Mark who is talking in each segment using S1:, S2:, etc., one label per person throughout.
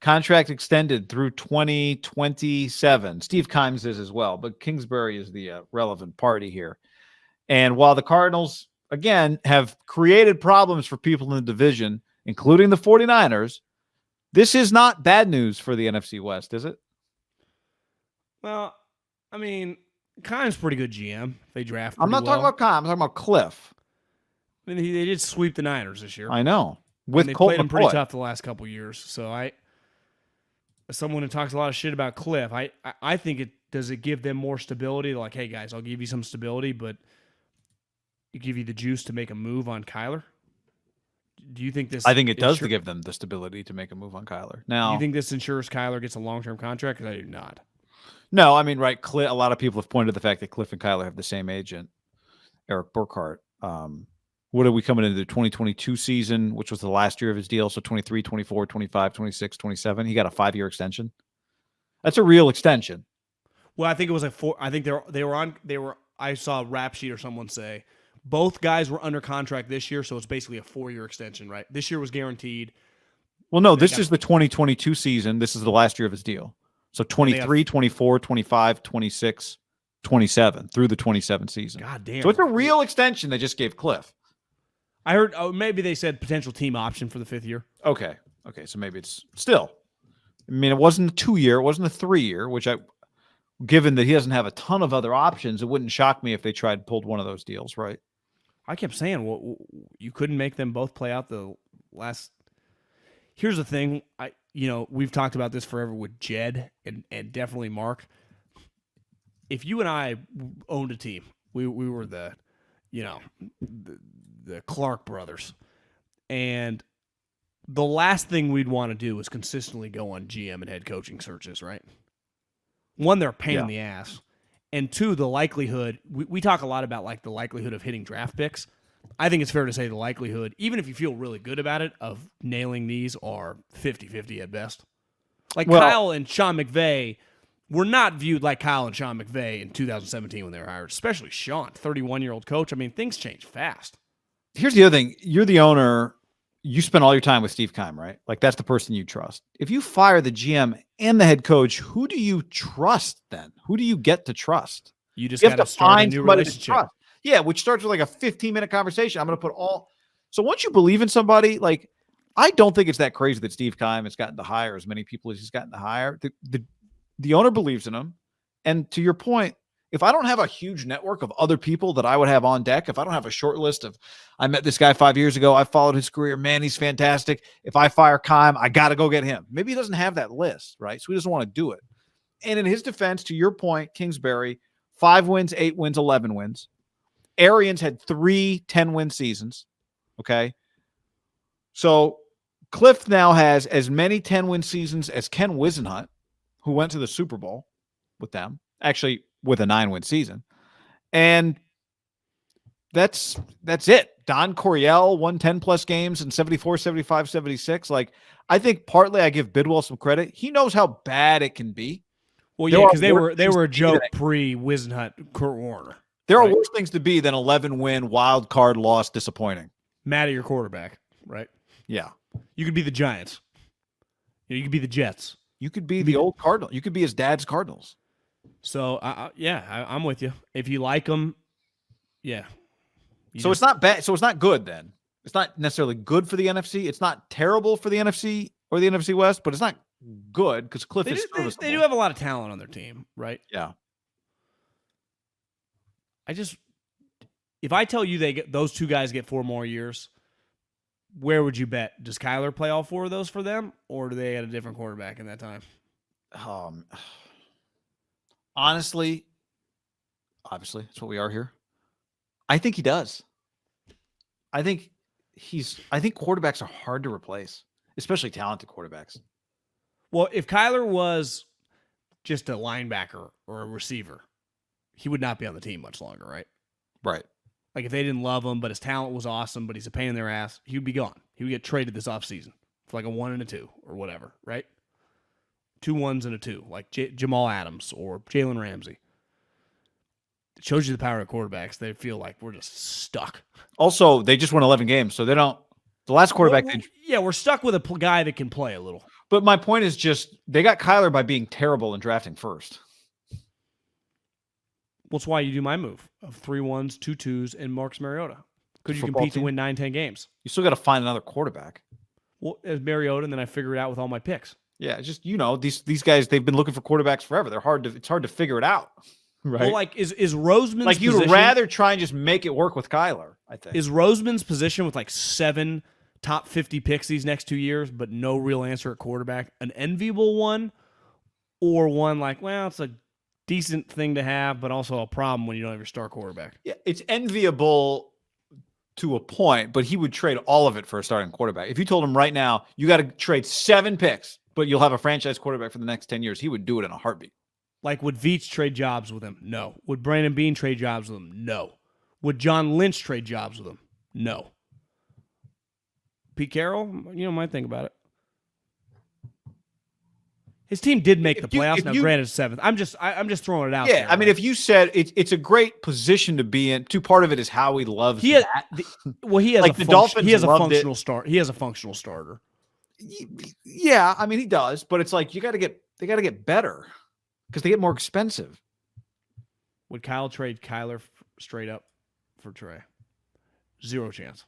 S1: contract extended through 2027. Steve Kimes is as well, but Kingsbury is the relevant party here. And while the Cardinals, again, have created problems for people in the division, including the 49ers, this is not bad news for the NFC West, is it?
S2: Well, I mean, Kimes pretty good GM. They draft.
S1: I'm not talking about Kimes. I'm talking about Kliff.
S2: I mean, they did sweep the Niners this year.
S1: I know.
S2: With they played them pretty tough the last couple of years. So as someone who talks a lot of shit about Kliff, I think does it give them more stability? Like, hey guys, I'll give you some stability, but it give you the juice to make a move on Kyler. Do you think this?
S1: I think it does to give them the stability to make a move on Kyler. Now,
S2: do you think this ensures Kyler gets a long-term contract? Because I do not.
S1: No, I mean, right. A lot of people have pointed to the fact that Kliff and Kyler have the same agent, Eric Burkhart. What are we coming into the 2022 season, which was the last year of his deal? So 23, 24, 25, 26, 27. He got a 5-year extension. That's a real extension.
S2: Well, I think it was a 4. I think they were. I saw a rap sheet or someone say both guys were under contract this year, so it's basically a 4-year extension, right? This year was guaranteed.
S1: Well, no, this is the 2022 season. This is the last year of his deal. So 23, 24, 25, 26, 27 through the 27 season.
S2: God damn.
S1: So it's a real extension they just gave Kliff.
S2: I heard maybe they said potential team option for the 5th year.
S1: Okay. So maybe it's still. I mean, it wasn't a 2-year. It wasn't a 3-year, which given that he doesn't have a ton of other options, it wouldn't shock me if they pulled one of those deals, right?
S2: I kept saying, well, you couldn't make them both play out the last. Here's the thing. We've talked about this forever with Jed and definitely Mark. If you and I owned a team, we were the Clark brothers, and the last thing we'd want to do is consistently go on GM and head coaching searches, right? One, they're a pain in the ass. And 2, the likelihood, we talk a lot about like the likelihood of hitting draft picks. I think it's fair to say the likelihood, even if you feel really good about it, of nailing these are 50-50 at best. Kyle and Sean McVay were not viewed like Kyle and Sean McVay in 2017 when they were hired, especially Sean, 31-year-old coach. I mean, things change fast.
S1: Here's the other thing. You're the owner. You spend all your time with Steve Keim, right? Like, that's the person you trust. If you fire the GM and the head coach, who do you trust then? Who do you get to trust?
S2: You just got to start a new relationship.
S1: Yeah, which starts with like a 15-minute conversation. I'm going to put So once you believe in somebody, like, I don't think it's that crazy that Steve Keim has gotten to hire as many people as he's gotten to hire. The owner believes in him. And to your point, if I don't have a huge network of other people that I would have on deck, if I don't have a short list of, I met this guy 5 years ago, I followed his career, man, he's fantastic. If I fire Keim, I got to go get him. Maybe he doesn't have that list, right? So he doesn't want to do it. And in his defense, to your point, Kingsbury, 5 wins, 8 wins, 11 wins. Arians had 3 10-win seasons, okay? So Kliff now has as many 10-win seasons as Ken Wisenhunt, who went to the Super Bowl with them. Actually, with a 9-win season. And that's it. Don Coryell won 10-plus games in 74, 75, 76. Like, I think partly I give Bidwell some credit. He knows how bad it can be.
S2: Well, yeah, because they were a joke pre-Wisenhunt, Kurt Warner.
S1: There are worse things to be than 11-win, wild card loss, disappointing.
S2: Mad at your quarterback, right?
S1: Yeah.
S2: You could be the Giants. You could be the Jets.
S1: You could be the old Cardinal. You could be his dad's Cardinals.
S2: So, I'm with you. If you like them, yeah.
S1: It's not bad. So it's not good then. It's not necessarily good for the NFC. It's not terrible for the NFC or the NFC West, but it's not good because Kliff is serviceable.
S2: They do have a lot of talent on their team, right?
S1: Yeah.
S2: If I tell you those 2 guys get 4 more years, where would you bet? Does Kyler play all 4 of those for them, or do they get a different quarterback in that time?
S1: Honestly, obviously, that's what we are here. I think he does. I think quarterbacks are hard to replace, especially talented quarterbacks.
S2: Well, if Kyler was just a linebacker or a receiver, he would not be on the team much longer, right?
S1: Right.
S2: Like, if they didn't love him, but his talent was awesome, but he's a pain in their ass, he would be gone. He would get traded this offseason for like a 1 and a 2 or whatever, right? 2 1s and a 2, like Jamal Adams or Jalen Ramsey. It shows you the power of quarterbacks. They feel like we're just stuck.
S1: Also, they just won 11 games, so they don't. The last quarterback.
S2: We're stuck with a guy that can play a little.
S1: But my point is just they got Kyler by being terrible and drafting first.
S2: Well, that's why you do my move of 3 1s, 2 2s, and Marcus Mariota. Could you
S1: Football
S2: compete
S1: team?
S2: to win 9-10 games?
S1: You still got to find another quarterback.
S2: Well, as Mariota, and then I figure it out with all my picks.
S1: Yeah, it's just these guys, they've been looking for quarterbacks forever. It's hard to figure it out. Right.
S2: Well, like is Roseman's
S1: like you'd
S2: position,
S1: rather try and just make it work with Kyler, I think.
S2: Is Roseman's position with like 7 top 50 picks these next 2 years, but no real answer at quarterback, an enviable one, or one like, well, it's a decent thing to have, but also a problem when you don't have your star quarterback?
S1: Yeah, it's enviable to a point, but he would trade all of it for a starting quarterback. If you told him right now, you got to trade 7 picks, but you'll have a franchise quarterback for the next 10 years, he would do it in a heartbeat.
S2: Like, would Veach trade jobs with him? No. Would Brandon Beane trade jobs with him? No. Would John Lynch trade jobs with him? No. Pete Carroll, might think about it. His team did make the playoffs. Now, granted, 7th. I'm just throwing it out.
S1: Yeah,
S2: there,
S1: I mean,
S2: right?
S1: if you said it's a great position to be in, part of it is how he loves that.
S2: He has
S1: like the Dolphins.
S2: He has a
S1: functional
S2: start. He has a functional starter.
S1: Yeah, I mean he does, but it's like they got to get better because they get more expensive.
S2: Would Kyle trade Kyler straight up for Trey? 0 chance.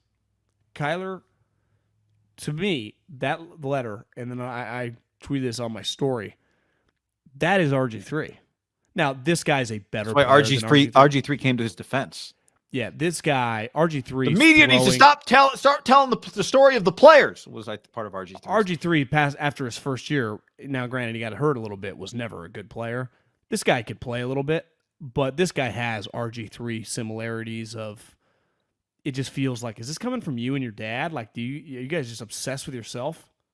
S2: Kyler, to me, that letter, and then I tweeted this on my story. That is RG3. Now, this guy's a better player than
S1: RG3 came to his defense.
S2: Yeah, this guy, RG3.
S1: The media needs to start telling the story of the players. Was like part of RG3.
S2: RG3 passed after his first year. Now, granted, he got hurt a little bit. Was never a good player. This guy could play a little bit, but this guy has RG3 similarities of. It just feels like, is this coming from you and your dad? Like, are you guys just obsessed with yourself?